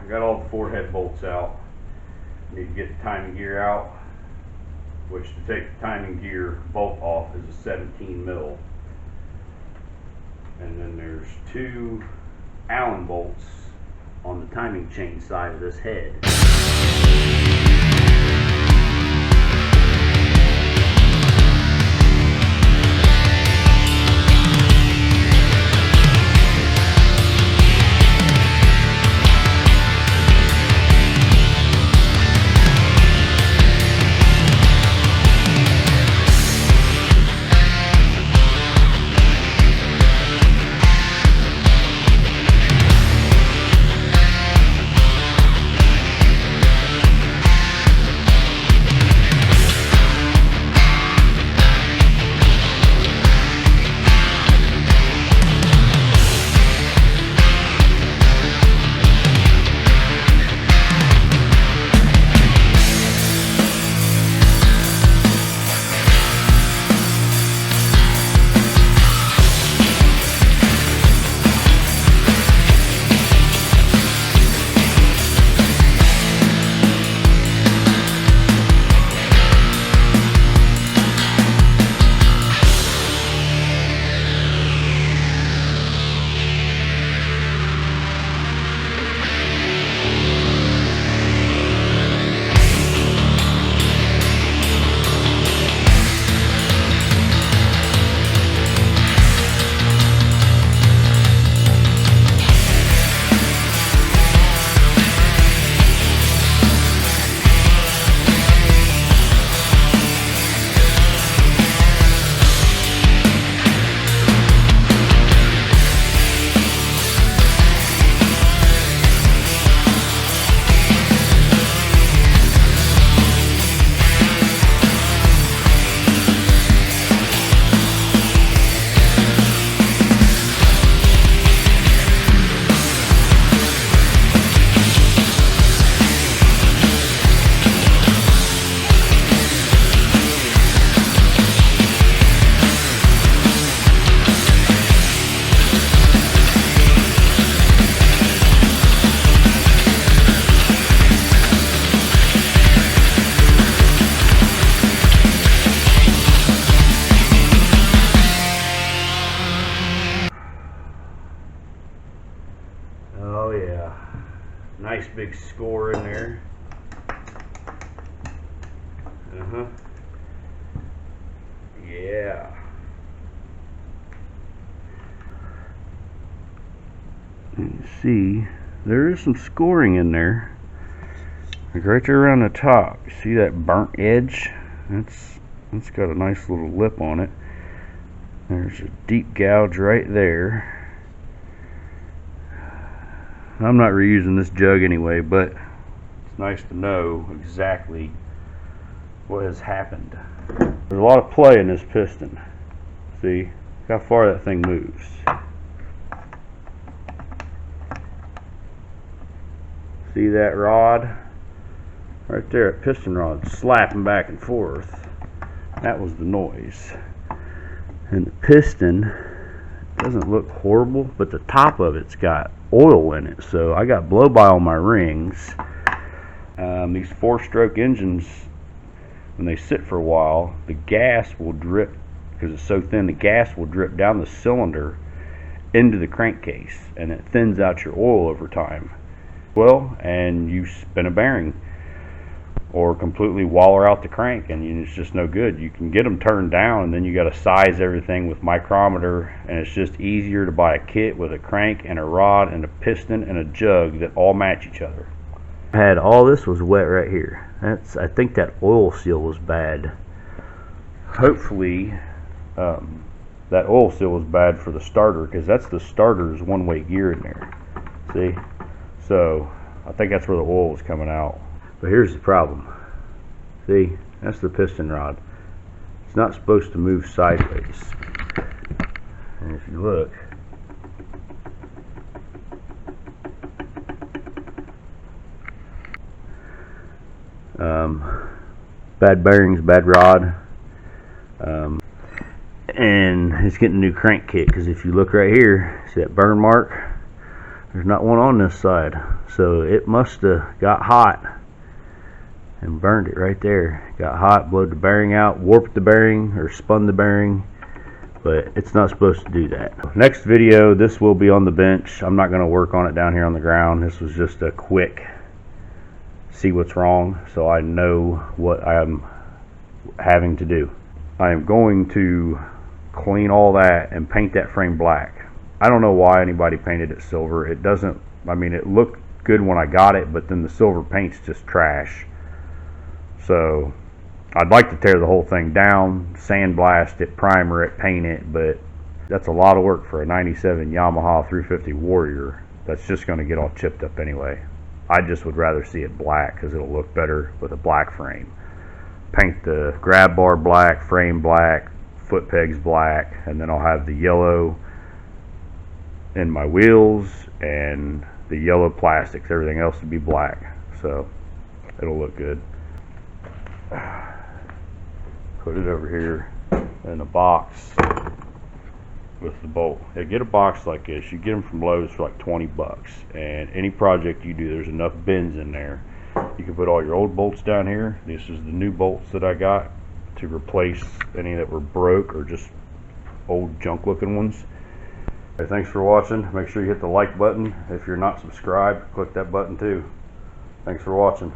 I got all the 4 head bolts out. Need to get the timing gear out, which to take the timing gear bolt off is a 17 mil. And then there's 2 Allen bolts on the timing chain side of this head. Oh yeah, nice big score in there. Yeah. You see, there is some scoring in there. Like right there around the top. You see that burnt edge? That's got a nice little lip on it. There's a deep gouge right there. I'm not reusing this jug anyway, but it's nice to know exactly what has happened. There's a lot of play in this piston. See how far that thing moves. See that rod? Right there, that piston rod slapping back and forth. That was the noise. And the piston doesn't look horrible, but the top of it's got oil in it, so I got blow by on my rings. These 4-stroke engines, when they sit for a while, the gas will drip, because it's so thin, the gas will drip down the cylinder into the crankcase, and it thins out your oil over time. Well, and you spin a bearing or completely waller out the crank, and it's just no good. You can get them turned down, and then you got to size everything with micrometer, and it's just easier to buy a kit with a crank and a rod and a piston and a jug that all match each other. All this was wet right here. I think that oil seal was bad. Hopefully that oil seal was bad for the starter, because that's the starter's one-way gear in there. See? So I think that's where the oil was coming out. But here's the problem. See, that's the piston rod. It's not supposed to move sideways. And if you look, bad bearings, bad rod, and it's getting a new crank kit, because if you look right here, see that burn mark There's not one on this side, so it must have got hot and burned it right there. Got hot, blowed the bearing out, warped the bearing or spun the bearing, but it's not supposed to do that. Next video, this will be on the bench. I'm not going to work on it down here on the ground. This was just a quick see what's wrong so I know what I'm having to do. I am going to clean all that and paint that frame black. I don't know why anybody painted it silver. It doesn't, I mean, it looked good when I got it, but then the silver paint's just trash. So I'd like to tear the whole thing down, sandblast it, primer it, paint it, but that's a lot of work for a 97 Yamaha 350 Warrior that's just going to get all chipped up anyway. I just would rather see it black because it'll look better with a black frame. Paint the grab bar black, frame black, foot pegs black, and then I'll have the yellow in my wheels and the yellow plastics. Everything else will be black, so it'll look good. Put it over here in a box with the bolt. Yeah, get a box like this. You get them from Lowe's for like 20 bucks, and any project you do, there's enough bins in there. You can put all your old bolts down here. This is the new bolts that I got to replace any that were broke or just old junk looking ones. Okay, thanks for watching. Make sure you hit the like button. If you're not subscribed, click that button too. Thanks for watching.